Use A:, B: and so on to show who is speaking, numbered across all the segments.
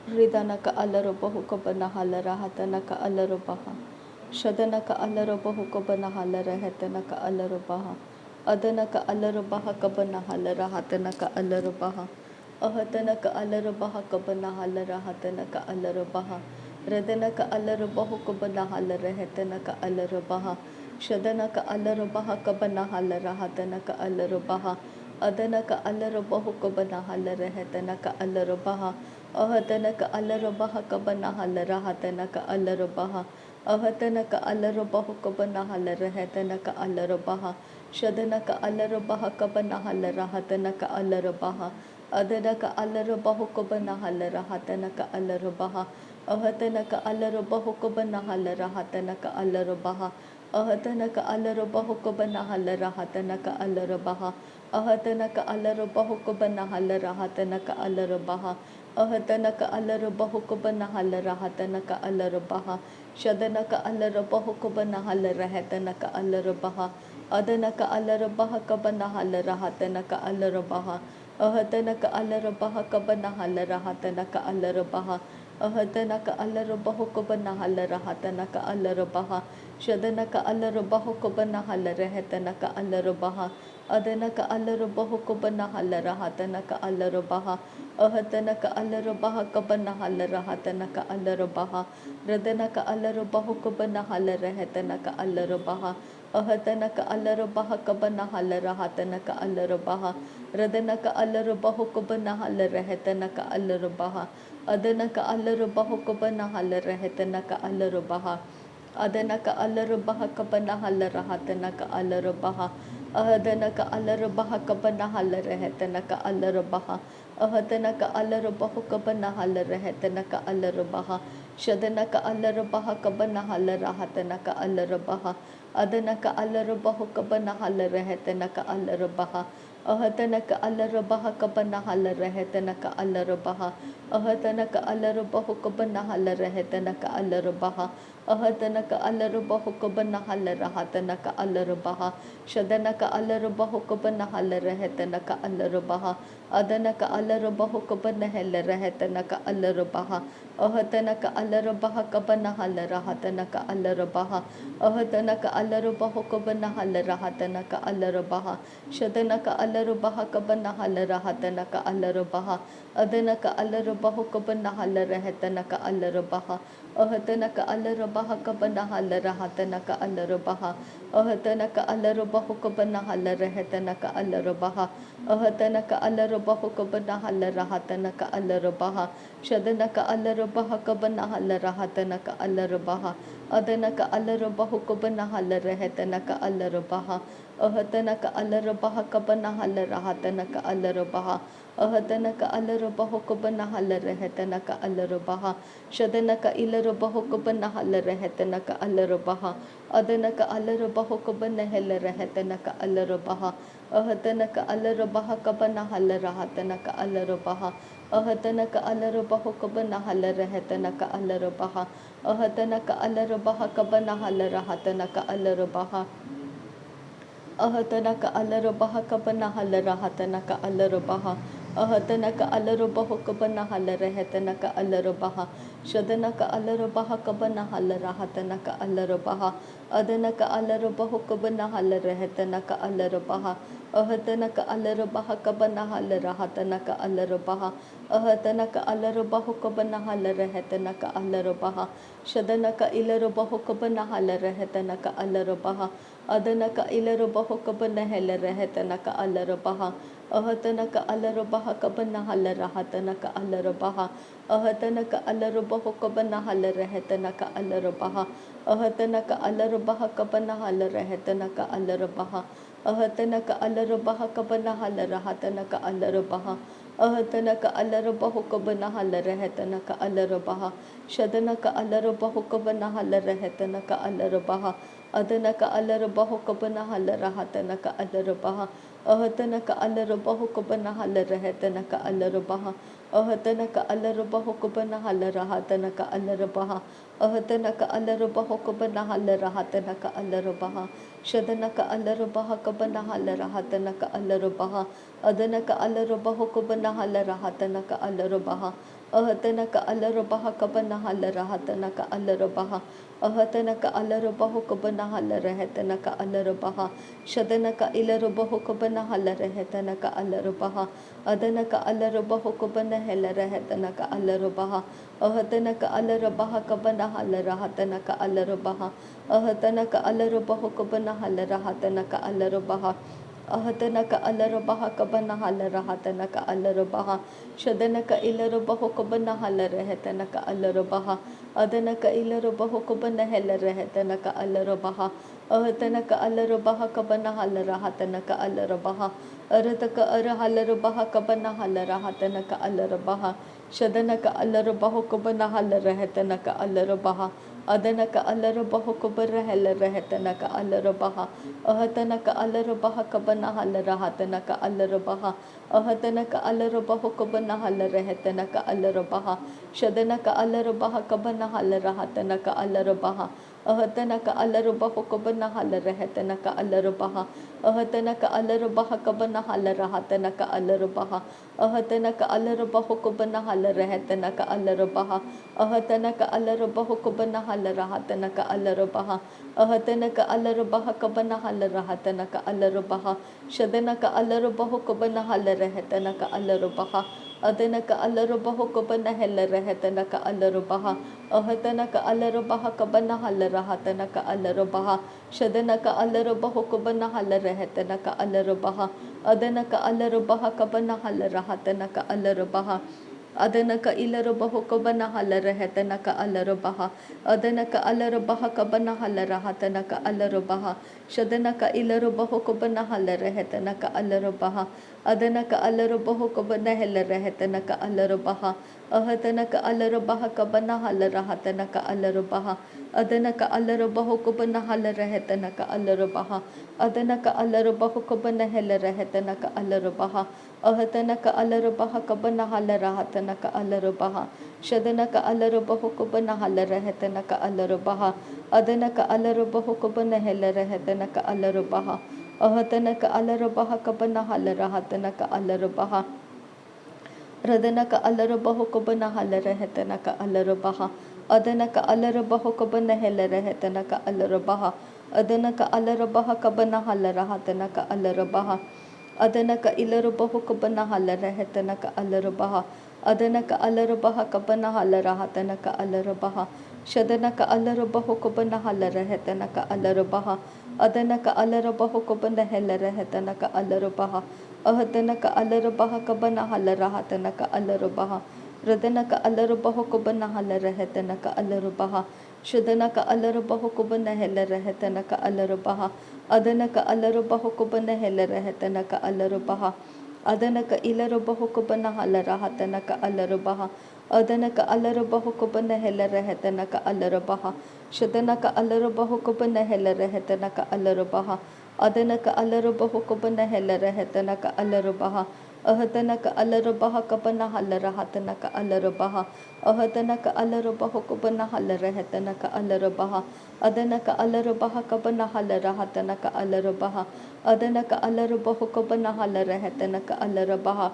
A: Ridanaka alarobahu halara hatanaka alarobaha. Shadanaka alarobahu halara hatanaka alarobaha. Adanaka alarobaha halara hatanaka alarobaha. Ahatanaka alarobaha halara hatanaka alarobaha. Radanaka alarobahu halara hatanaka alarobaha. Shadanaka alarobaha halara hatanaka alarobaha. Adanaka alarobahu halara hatanaka alarobaha. Ahatanaka alarabaha kabana halara hatanaka alarabaha. Ahatanaka alarabahu kabana halara hatanaka alarabaha. Shadanaka alarabaha kabana halara hatanaka alarabaha. Adanaka alarabahu kabana halara hatanaka alarabaha. Ahatanaka alarabahu kabana halara hatanaka alarabaha. Ahatanaka alarabahu kabana halara hatanaka alarabaha. Ahatanaka alarabahu kabana halara hatanaka alarabaha. Ahatanaka alarabahu kabana halara hatanaka alarabaha. Shadanaka alarabahu kabana halara hatanaka alarabaha. Adanaka alarabaha kabana halara hatanaka alarabaha. Ahatanaka alarabaha kabana halara hatanaka alarabaha. Ahatanaka alarabahu kabana halara hatanaka alarabaha. Shadanaka alarabahu kabana halara hatanaka alarabaha. Adanaka alarabahu kabana halara hatanaka alarabaha. Ahatanaka alarabaha kabana halara hatanaka alarabaha. Radanaka alarabahu kabana halara hatanaka alarabaha. Ahatanaka alarabaha kabana halara hatanaka alarabaha. Radanaka alarabahu kabana halara hatanaka alarabaha. Adanaka alarabahu kabana halara hatanaka alarabaha. Adanaka alarabaha kabana halara hatanaka alarabaha. Ahadanaka alarabaha kabana halara hatanaka alarabaha. Ahatanaka alarabahu kabana halara hatanaka alarabaha. Shadanaka alarabaha kabana halara hatanaka alarabaha. Adanaka alarabahu kabana halara hatanaka alarabaha. Ahatanaka alarabaha kabana halara hatanaka alarabaha. Ahatanaka alarabahu kabana halara hatanaka alarabaha. Ahatanaka alarabahu kabana halara hatanaka alarabaha. Shadanaka alarabahu kabana halara hatanaka alarabaha. Adanaka alarabahu kabana halara hatanaka alarabaha. Ahatanaka alarabaha kabana halara hatanaka alarabaha. Ahatanaka alarabahu kabana halara hatanaka alarabaha. Shadanaka alarabaha kabana halara hatanaka alarabaha. Adanaka alarabahu kabana halara hatanaka alarabaha. Ahatanaka alarabaha kabana halara hatanaka alarabaha. Ahatanaka alarabahu kabana halara hatanaka alarabaha. Ahatanaka alarabahu kabana halara hatanaka alarabaha. Shadanaka alarabaha kabana halara hatanaka alarabaha. Adanaka alarabahu kabana halara hatanaka alarabaha. Ahatanaka alarabaha kabana halara hatanaka alarabaha. Ahatanaka alarabahu kabana halara hatanaka alarabaha. Shadanaka ilarabahu kabana halara hatanaka alarabaha. Adanaka alarabahu kabana halara hatanaka alarabaha. Ahatanaka alarabaha kabana halara hatanaka alarabaha. Ahatanaka alarabahu kabana halara hatanaka alarabaha. Ahatanaka alarabaha kabana halara hatanaka alarabaha. Ahatanaka alarabaha kabana halara hatanaka alarabaha. Ahatanaka alarabahu kabana halara hatanaka alarabaha. Shadanaka alarabaha kabana halara hatanaka alarabaha. Adanaka alarabahu kabana halara hatanaka alarabaha. Ahatanaka alarabaha kabana halara hatanaka alarabaha. Ahatanaka alarabahu kabana halara hatanaka alarabaha. Shadanaka ilarabahu kabana halara hatanaka alarabaha. Adanaka ilarabahu kabana halara hatanaka alarabaha. Ahatanaka alarabaha kabana halara hatanaka alarabaha. Ahatanaka alarabahu kabana halara hatanaka alarabaha. Ahatanaka alarabaha kabana halara hatanaka alarabaha. Ahatanaka alarabaha kabana halara hatanaka alarabaha. Ahatanaka alarabahu kabana halara hatanaka alarabaha. Shadanaka alarabahu kabana halara hatanaka alarabaha. Adanaka alarabahu kabana halara hatanaka alarabaha. Ahatanaka alarabahu kabana halara hatanaka alarabaha. Ahatanaka alarabahu kabana halara hatanaka alarabaha. Ahatanaka alarabahu kabana halara hatanaka alarabaha. Shadanaka alarabaha kabana halara hatanaka alarabaha. Adanaka alarabahu kabana halara hatanaka alarabaha. अहतन का अलरबहा Cubbon हल रहतन का अलरबहा अहतन का अलरबहो Cubbon हल रहतन का अलरबहा शदन का इलरबहो Cubbon हल रहतन का अलरबहा अदन का अलरबहो कबन हल रहतन का अलरबहा अहतन का अलरबहा कबन हल रहतन का अलरबहा अहतन का अलरबहो कबन हल रहतन का अलरबहा अहतन का अलरबहा कबन हल रहतन का अलरबहा शदन का इलरबहो कबन हल रहतन का अलरबहा अदन का इलरबहो कबन हल रहतन का अलरबहा अहतन का अलरबहा कबन हल रहतन का अलरबहा अरत का अरहलरबहा कबन हल रहतन का अलरबहा शदन का अलरबहो कबन हल रहतन का अलरबहा अदन का अलरबहो कबर हल रहतन का अलरबहा अहतन का अलरबहा कबन हल रहतन का अलरबहा अहतन का अलरबहो कबन हल रहतन का अलरबहा शदन का अलरबहा कबन हल रहतन का अलरबहा अहतन का अलरबहो कबन हल रहतन का अलरबहा अहतन का अलरबहा कबन हल रहतन का अलरबहा अहतन का अलरबहो कबन हल रहतन का अलरबहा अहतन का अलरबहो कबन हल रहतन का अलरबहा अहतन का अलरबहा कबन हल रहतन का अलरबहा शदन का अलरबहो कबन हल रहतन का अलरबहा अदन का अलरबहो कबन हल रहतन का अलरबहा अहतन का अलरबहा कबन हल रहतन का अलरबहा शदन का अलरबहो कबन हल रहतन का अलरबहा अदन का अलरबहा कबन हल रहतन का अलरबहा अदन का इलरबहो कबन हल रहतन का अलरबहा अदन का अलरबहा कबन हल रहतन का अलरबहा शदन का इलरबहो कबन हल रहतन का अलरबहा अदन का अलरबहो कबन हल रहतन का अलरबहा अहतन का अलरबहा कबन हल रहतन का अलरबहा अदन का अलरबहो कबन हल रहतन का अलरबहा अदन का अलरबहो कबन हल रहतन का अलरबहा अहतन का अलरबहा कबन हल रहतन का अलरबहा शदन का अलरबहो कबन हल रहतन का अलरबहा अदन का अलरबहो कबन हल रहतन का अलरबहा अहतन का अलरबहा कबन हल रहतन का अलरबहा रदन का अलरबहो कबन हल रहतन का अलरबहा अदन का अलरबहो कबन हल रहतन का अलरबहा अदन का अलरबहा कबन हल रहतन का अलरबहा अदन का इलरबहो कबन हल रहतन का अलरबहा अदन का अलरबहा कबन हल रहतन का अलरबहा शदन का अलरबहो कबन हल रहतन का अलरबहा अदन का अलरबहो कबन हल रहतन का अलरबहा अहतन का अलरबहा कबन हल रहतन का अलरबहा रदन का अलरबहो कबन हल रहतन का अलरबहा शदन का अलरबहो कबन हल रहतन का अलरबहा अदन का अलरबहो कबन हल रहतन का अलरबहा अदन का इलरबहो कबन हल रहतन का अलरबहा अदन का अलरबहो कबन हल रहतन का अलरबहा शदन का अलरबहो कबन हल रहतन का अलरबहा अदन का अलरबहो कबन हल रहतन का अलरबहा अहतन का अलरबहा कबन हल रहतन का अलरबहा अहतन का अलरबहो कबन हल रहतन का अलरबहा अदन का अलरबहा कबन हल रहतन का अलरबहा अदन का अलरबहो कबन हल रहतन का अलरबहा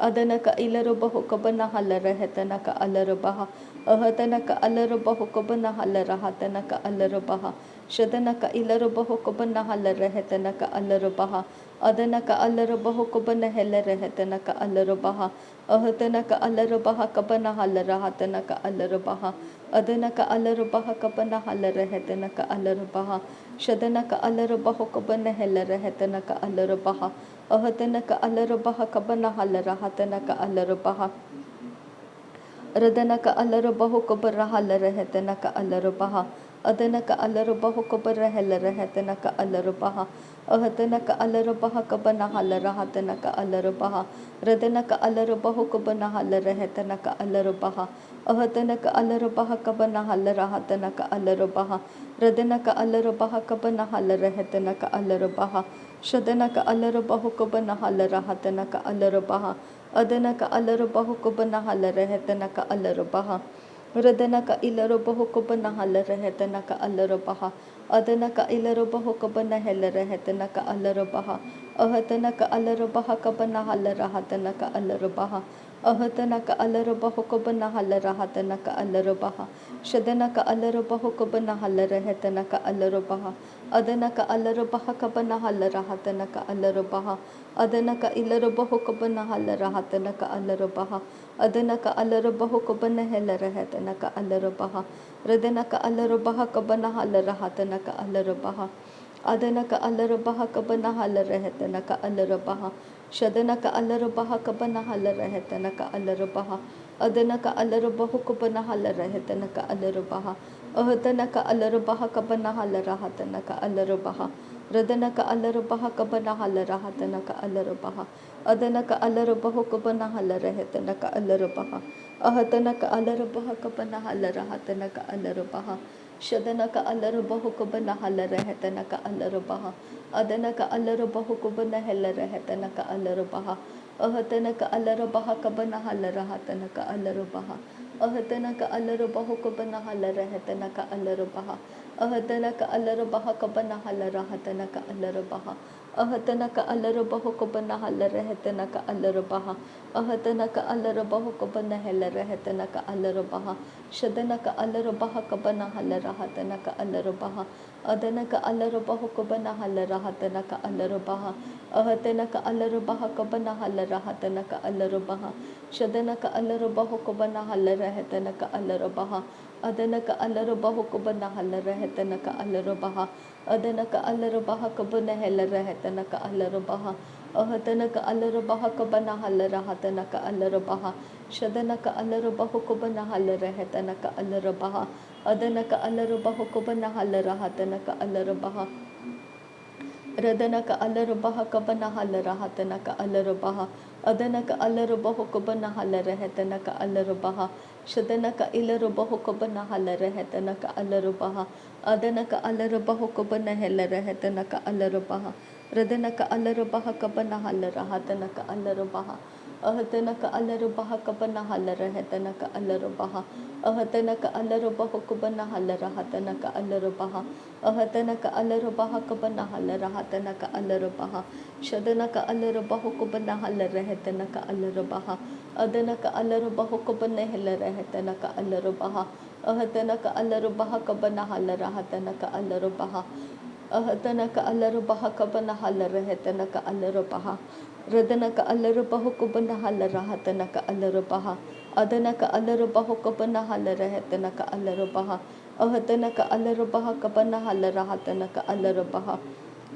A: अदन का इलरबहो कबन हल रहतन का अलरबहा अहतन का अलरबहो कबन हल रहतन का अलरबहा शदन का इलरबहो कबन हल रहतन का अलरबहा अदन का अलरबहो कबन हल रहतन का अलरबहा अहतन का अलरबहा कबन हल रहतन का अलरबहा अदन का अलरबहा कबन हल रहतन का अलरबहा शदन का अलरबहो कबन हल रहतन का अलरबहा अहतन का अलरबहा कबन हल रहतन का अलरबहा रदन का अलरबहो कबर हल रहतन का अलरबहा अदन का अलरबहो कबर हल रहतन का अलरबहा अहतन का अलरबहा कबन हल रहतन का अलरबहा रदन का अलरबहो कबन हल रहतन का अलरबहा अहतन का अलरबहा कबन हल रहतन का अलरबहा रदन का अलरबहा कबन हल रहतन का अलरबहा शदन का अलरबहो कबन हल रहतन का अलरबहा अदन का अलरबहो कबन हल रहतन का अलरबहा रदन का इलरबहो कबन हल रहतन का अलरबहा अदन का इलरबहो कबन हल रहतन का अलरबहा अहतन का अलरबहा कबन हल रहतन का अलरबहा Ahatana ka alaraba hokobana halarahata naka alarabaha. Shadana ka alaraba hokobana halarahetana ka alarabaha. Adana ka alarabaha kabana halarahata naka alarabaha. Adana ka ilaraba hokobana halarahata naka alarabaha. Adana ka alaraba hokobana helaraheta naka alarabaha. Radana ka alarabaha kabana halarahata naka alarabaha. Adanaka alarabaha kabana halarahetanaka alarabaha. Shadanaka alarabaha kabana halarahetanaka alarabaha. Adanaka alarabahu kabana halarahetanaka alarabaha. Ahatanaka alarabaha kabana halarahatanaka alarabaha. Radanaka alarabaha kabana halarahatanaka alarabaha. Adanaka alarabahu kabana halarahetanaka alarabaha. Ahatanaka alarabaha kabana halarahatanaka alarabaha. Shadanaka alarabahu kabana halarahetanaka alarabaha. Adanaka alarabahu kabana helarahetanaka alarabaha. Ahatanaka alarabaha kabana halarahatanaka alarabaha. Ahatanaka alarabahu kabana halarahetanaka alarabaha. Ahatanaka alarabaha kabana halarahatanaka alarabaha. Ahatanaka alarabahu kabana halarahetanaka alarabaha. Ahatanaka alarabahu kabana helarahetanaka alarabaha. Shadanaka alarabaha kabana halarahatanaka alarabaha. Adanaka alarabahu kabana halarahatanaka alarabaha. Ahatanaka alarabaha kabana halarahatanaka alarabaha. Shadanaka alarabahu kabana halarahatanaka alarabaha. Adanaka alarabahu kabana halarahatanaka alarabaha. Adanaka alarabaha kabana helarahatanaka alarabaha. Ahatanaka alarabaha kabana halarahatanaka alarabaha. Shadanaka alarabahu kabana halarahatanaka alarabaha. Adanaka alarabahu kabana halarahatanaka alarabaha. Radanaka alarabaha kabana halarahatanaka alarabaha. Adanaka alarabahu kabana halarahatanaka alarabaha. Shadanaka ilarabahu kabana halarahatanaka alarabaha. Adanaka alarabahu kabana helarahatanaka alarabaha. Radanaka alarabaha kabana halarahatanaka alarabaha. Ahatanaka alarabaha kabana halarahatanaka alarabaha. Ahatanaka alarabahu kabana halarahatanaka alarabaha. Ahatanaka alarabaha kabana halarahatanaka alarabaha. Shadanaka alarabahu kabana halarahatanaka alarabaha. Adanaka alarabahu kabana helarahatanaka alarabaha. Ahatanaka alarabaha kabana halarahatanaka alarabaha. Ahatanaka alarabaha kabana halarahatanaka alarabaha. Radanaka alarabahu kabana halarahatanaka alarabaha. Adanaka alarabahu kabana halarahatanaka alarabaha. Ahatanaka alarabaha kabana halarahatanaka alarabaha.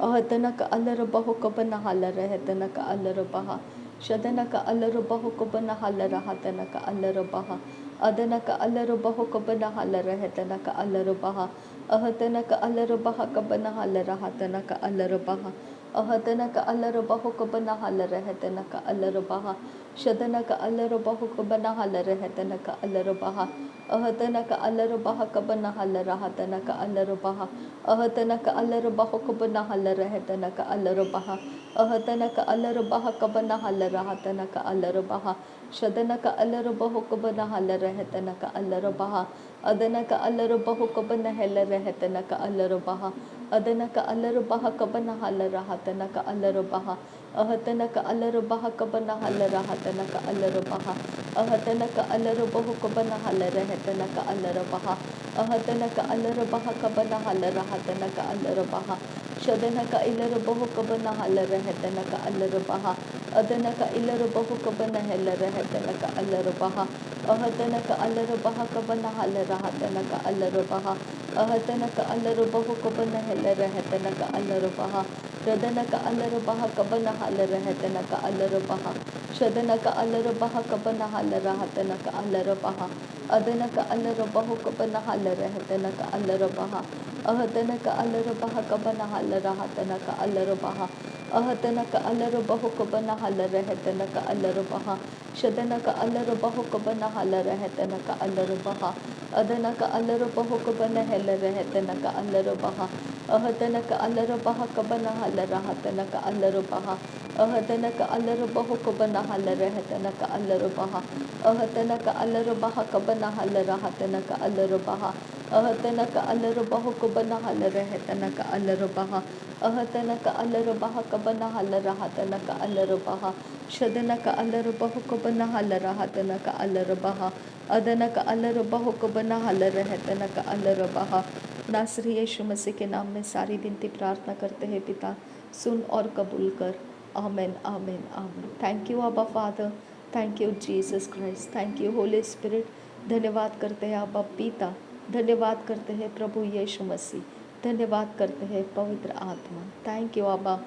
A: Ahatanaka alarabahu kabana halarahatanaka alarabaha. Shadanaka alarabahu kabana halarahatanaka alarabaha. Adanaka alarabahu kabana halarahatanaka alarabaha. Ahatanaka alarabaha kabana halarahatanaka alarabaha. Ahatanaka alarabahu kabana halarahatanaka alarabaha. Shadanaka alarabahu kabana halarahatanaka alarabaha. Ahatanaka alarabaha kabana halarahatanaka alarabaha. Ahatanaka alarabahu kabana halarahatanaka alarabaha. Ahatanaka alarabaha kabana halarahatanaka alarabaha. Shadanaka alarabahu kabana halarahatanaka alarabaha. Adanaka alarabahu kabana helarahatanaka alarabaha. Adanaka alarabaha kabana halarahatanaka alarabaha. Ahatanaka alarabaha kabana halarahatanaka alarabaha. Ahatanaka alarabahu kabana halarahatanaka alarabaha. Ahatanaka alarabaha kabana halarahatanaka alarabaha. Shadanaka ilarabahu kabana halarahatanaka alarabaha. Adanaka ilarabahu kabana helarahatanaka alarabaha. Ahatanaka alarabaha kabana halarahatanaka alarabaha. Ahatanaka alarabahu kabana helarahatanaka alarabaha. Radanaka alarabaha kabana halarahatanaka alarabaha. Shadanaka alarabaha kabana halarahatanaka alarabaha. Adanaka alarabahu kabana halarahatanaka alarabaha. Ahatanaka alarabaha kabana halarahatanaka alarabaha. Ahatanaka alarabahu kabana halarahatanaka alarabaha. Shadanaka alarabahu kabana halarahatanaka alarabaha. Adanaka alarabahu kabana helarahatanaka alarabaha. Ahatanaka alarabaha kabana halarahatanaka alarabaha. Ahatanaka alarabahu kabana halarahatanaka alarabaha. Ahatanaka alarabaha kabana halarahatanaka alarabaha. Ahatanaka alarabahu kabana halarahatanaka alarabaha. Ahatanaka alarabaha kabana halarahatanaka alarabaha. Shadanaka alarabahu kabana कबना हल रहा तना का अलर बहा अदन का अलर बहो कबना हल रह तना का अलर बहा। नासरी यीशु मसीह के नाम में सारी विनती प्रार्थना करते हैं पिता, सुन और कबूल कर। आमेन आमेन आमेन। थैंक यू अब्बा father, thank you Jesus Christ, thank you Holi spirit. धन्यवाद करते हैं अब्बा पिता, धन्यवाद करते हैं प्रभु यीशु मसीह, धन्यवाद करते हैं पवित्र आत्मा। थैंक यू अब्बा,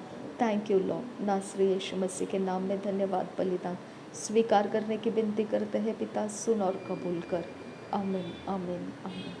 A: थैंक यू लॉर्ड। नासरी यीशु मसीह के नाम में धन्यवाद बलिदान स्वीकार करने की विनती करते हैं पिता, सुन और कबूल कर। आमीन आमीन आमीन।